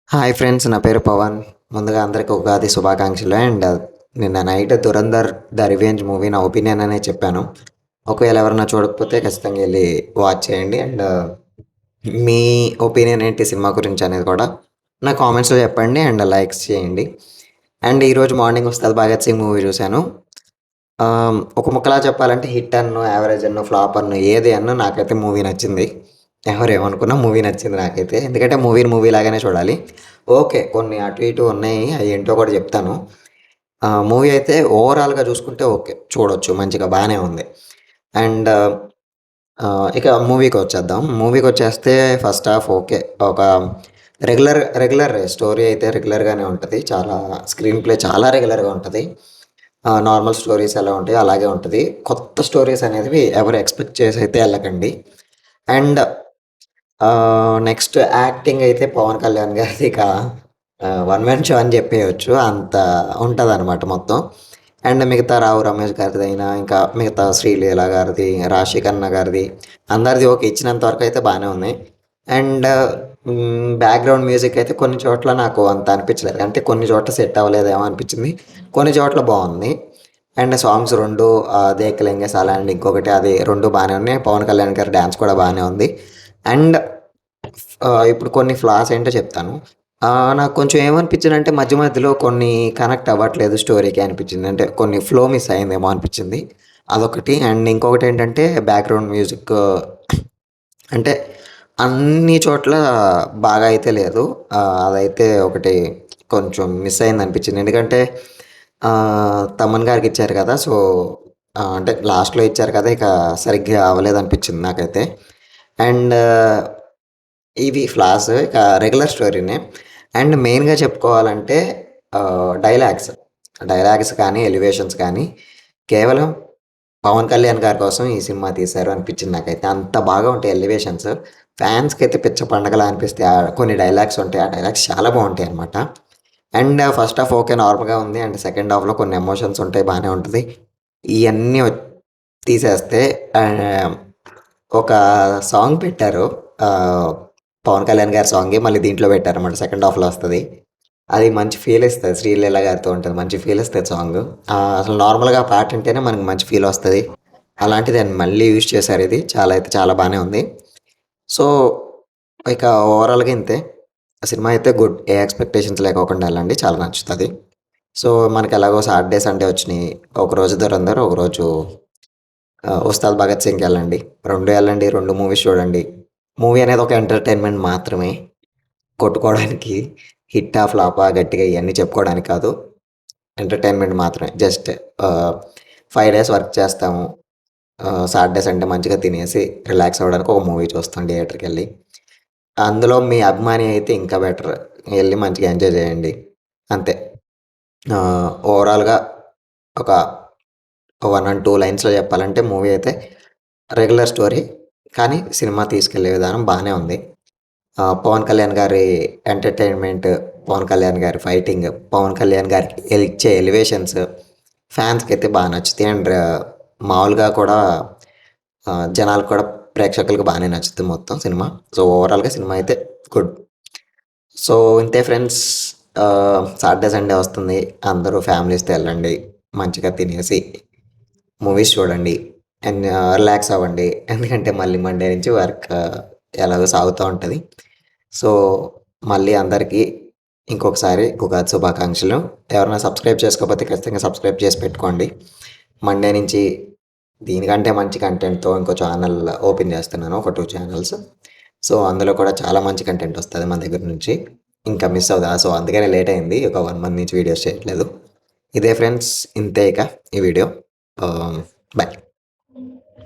Hi friends, నా పేరు పవన్. ముందుగా అందరికి ఉగాది శుభాకాంక్షలు. నిన్న night 'Dhurandhar the revenge' movie నా ఒపీనియన్ అనే చెప్పాను. ఒకవేళ ఎవరైనా చూడకపోతే ఖచ్చితంగా వెళ్ళి వాచ్ చేయండి. మీ ఒపీనియన్ ఏంటి సినిమా గురించి అనేది కూడా నా కామెంట్స్లో చెప్పండి అండ్ లైక్స్ చేయండి. ఈరోజు మార్నింగ్ 'ఉస్తాద్ భగత్ సింగ్' మూవీ చూశాను. ఒక ముక్కలా చెప్పాలంటే హిట్ అన్నో, యావరేజ్ అన్నో, ఫ్లాప్ అన్నో ఏది అన్నో నాకైతే మూవీ నచ్చింది. ఎవరేమనుకున్నా మూవీ నచ్చింది నాకైతే. ఎందుకంటే మూవీని మూవీ లాగానే చూడాలి. ఓకే, కొన్ని అటు ఇటు ఉన్నాయి. అవి ఏంటో కూడా చెప్తాను. మూవీ అయితే ఓవరాల్‌గా చూసుకుంటే ఓకే, చూడొచ్చు, మంచిగా బానే ఉంది. అండ్ ఇక మూవీకొచ్చేద్దాం. మూవీకొచ్చేస్తే ఫస్ట్ హాఫ్ ఓకే. ఒక రెగ్యులర్ స్టోరీ అయితే రెగ్యులర్‌గానే ఉంటది. చాలా స్క్రీన్ ప్లే చాలా రెగ్యులర్‌గా ఉంటది. నార్మల్ స్టోరీస్ ఎలా ఉంటాయో అలాగే ఉంటది. కొత్త స్టోరీస్ అనేవి ఎవరు ఎక్స్‌పెక్ట్ చేసైతే ఎళ్ళకండి. అండ్ నెక్స్ట్ యాక్టింగ్ అయితే పవన్ కళ్యాణ్ గారిది ఇక వన్ మ్యాన్ షో అని చెప్పేయొచ్చు. అంత ఉంటదనమాట మొత్తం. మిగతా రావు రమేష్ గారిదైనా, ఇంకా మిగతా శ్రీలీల గారిది, రాశి ఖన్నా గారిది, అందరిది ఓకే. ఇచ్చినంత వరకయితే బానే ఉన్నాయి. అండ్ బ్యాక్‌గ్రౌండ్ మ్యూజిక్ అయితే కొన్ని చోట్ల నాకు అంత అనిపించలేదు. అంటే కొన్ని చోట్ల సెట్ అవ్వలేదేమో అనిపించింది. కొన్ని చోట్ల బావుంది. సాంగ్స్ 2 దేక్ లెంగే సాలా అండ్ ఇంకొకటి అది 2 బానే ఉన్నాయి. పవన్ కళ్యాణ్ గారి డాన్స్ కూడా బానే ఉంది. అండ్ ఇప్పుడు కొన్ని ఫ్లాస్ ఏంటో చెప్తాను. నాకు కొంచెం ఏమనిపించిందంటే మధ్య మధ్యలో కొన్ని కనెక్ట్ అవ్వట్లేదు స్టోరీకి అనిపించింది. అంటే కొన్ని ఫ్లో మిస్ అయిందేమో అనిపించింది. అదొకటి. ఇంకొకటేంటంటే బ్యాక్‌గ్రౌండ్ మ్యూజిక్ అంటే అన్ని చోట్ల బాగా అయితే లేదు. అదైతే ఒకటి కొంచెం మిస్ అయిందనిపించింది. ఎందుకంటే తమన్ గారికిచ్చారు కదా! సో, అంటే లాస్ట్‌లో ఇచ్చారు కదా! ఇక సరిగ్గా అవ్వలేదనిపించింది నాకైతే. అండ్ ఇవి ఫ్లాస్. ఇక రెగ్యులర్ స్టోరీనే. మెయిన్‌గా చెప్పుకోవాలంటే డైలాగ్స్. డైలాగ్స్ కానీ, ఎలివేషన్స్ కానీ కేవలం పవన్ కళ్యాణ్ గారి కోసం ఈ సినిమా తీశారు అనిపించింది నాకైతే. అంత బాగా ఉంటాయి ఎలివేషన్స్. ఫ్యాన్స్‌కైతే పిచ్చ పండగలా అనిపిస్తాయి. కొన్ని డైలాగ్స్ ఉంటాయి. ఆ డైలాగ్స్ చాలా బావుంటాయన్నమాట. ఫస్ట్ హాఫ్ ఓకే, నార్మల్‌గా ఉంది. సెకండ్ హాఫ్‌లో కొన్ని ఎమోషన్స్ ఉంటాయి, బానే ఉంటది. ఇయన్నీ తీసేస్తే ఆహ్, ఒక సాంగ్ పెట్టారు. ఆహ్, పవన్ కళ్యాణ్ గారి సాంగే మళ్ళీ దీంట్లో పెట్టారన్నమాట. సెకండ్ హాఫ్‌లో వస్తది. అది మంచి ఫీల్ ఇస్తది. శ్రీలీల గారితో ఉంటది. మంచి ఫీల్ ఇస్తది సాంగు. అసలు నార్మల్‌గా ఆ పాట వింటేనే మనకు మంచి ఫీల్ వస్తది. అలాంటిది ఆయన మళ్ళీ యూజ్ చేశారు ఇది. చాలా అయితే చాలా బానే ఉంది. సో, ఇక ఓవరాల్‌గా ఇంతే. ఆ సినిమా అయితే గుడ్. ఏ ఎక్స్‌పెక్టేషన్స్ లేకోకుండా ఎళ్ళండి. చాలా నచ్చుతది. సో, మనకెలాగో సాటర్‌డే, సండే వచ్చినియి. ఒకరోజు 'ధురంధర్', ఒకరోజు 'ఉస్తాద్ భగత్ సింగ్'కెళ్ళండి. 2 ఎళ్ళండి. 2 మూవీస్ చూడండి. మూవీ అనేది ఒక ఎంటర్‌టైన్‌మెంట్ మాత్రమే. కొట్టుకోవడానికి హిట్టా, ఫ్లాపా, గట్టిగా ఇయన్నీ చెప్పుకోవడానికి కాదు. ఎంటర్‌టైన్‌మెంట్ మాత్రమే. జస్ట్ ఆహ్, 5 డేస్ వర్క్ చేస్తాము. సాటర్‌డే, సండే మంచిగా తినేసి రిలాక్స్ అవ్వడానికి ఒక మూవీ చూస్తాం థియేటర్‌కెళ్ళి. అందులో మీ అభిమాని అయితే ఇంకా బెటర్. ఎళ్లి మంచిగా ఎంజాయ్ చేయండి. అంతే. ఓవరాల్‌గా ఒక 1 అండ్ 2 లైన్స్‌లో చెప్పాలంటే మూవీ అయితే రెగ్యులర్ స్టోరీ. కానీ సినిమా తీసుకెళ్ళే విధానం బానే ఉంది. పవన్ కళ్యాణ్ గారి ఎంటర్‌టైన్‌మెంట్, పవన్ కళ్యాణ్ గారి ఫైటింగ్, పవన్ కళ్యాణ్ గారికి ఇచ్చే ఎలివేషన్స్ ఫ్యాన్స్‌కైతే బాగా నచ్చుతాయి. మామూలుగా కూడా జనాలకు కూడా ప్రేక్షకులకు బానే నచ్చుతుంది మొత్తం సినిమా. సో, ఓవరాల్‌గా సినిమా అయితే గుడ్. సో, ఇంతే ఫ్రెండ్స్. సాటర్‌డే, సండే వస్తుంది. అందరూ ఫ్యామిలీస్‌తో ఎళ్ళండి. మంచిగా తినేసి మూవీస్ చూడండి. రిలాక్స్ అవ్వండి. ఎందుకంటే మళ్ళీ మండే నుంచి వర్క్ ఎలాగో సాగుతా ఉంటది. సో, మళ్ళీ అందరికీ ఇంకొకసారి ఉగాది శుభాకాంక్షలు. ఎవరైనా సబ్స్క్రైబ్ చేసుకోకపోతే ఖచ్చితంగా సబ్స్క్రైబ్ చేసి పెట్టుకోండి. మండే నుంచి దీనికంటే మంచి కంటెంట్‌తో ఇంకో ఛానల్ ఓపెన్ చేస్తున్నాను. ఒక 2 ఛానల్స్. సో, అందులో కూడా చాలా మంచి కంటెంట్ వస్తది మన దగ్గర నుంచి. ఇంకా మిస్ అవ్వదా. సో, అందుకనే లేట్ అయింది. ఒక 1 మంత్ నుంచి వీడియోస్ చేయట్లేదు. ఇదే ఫ్రెండ్స్. ఇంతే ఇక ఈ వీడియో. బై.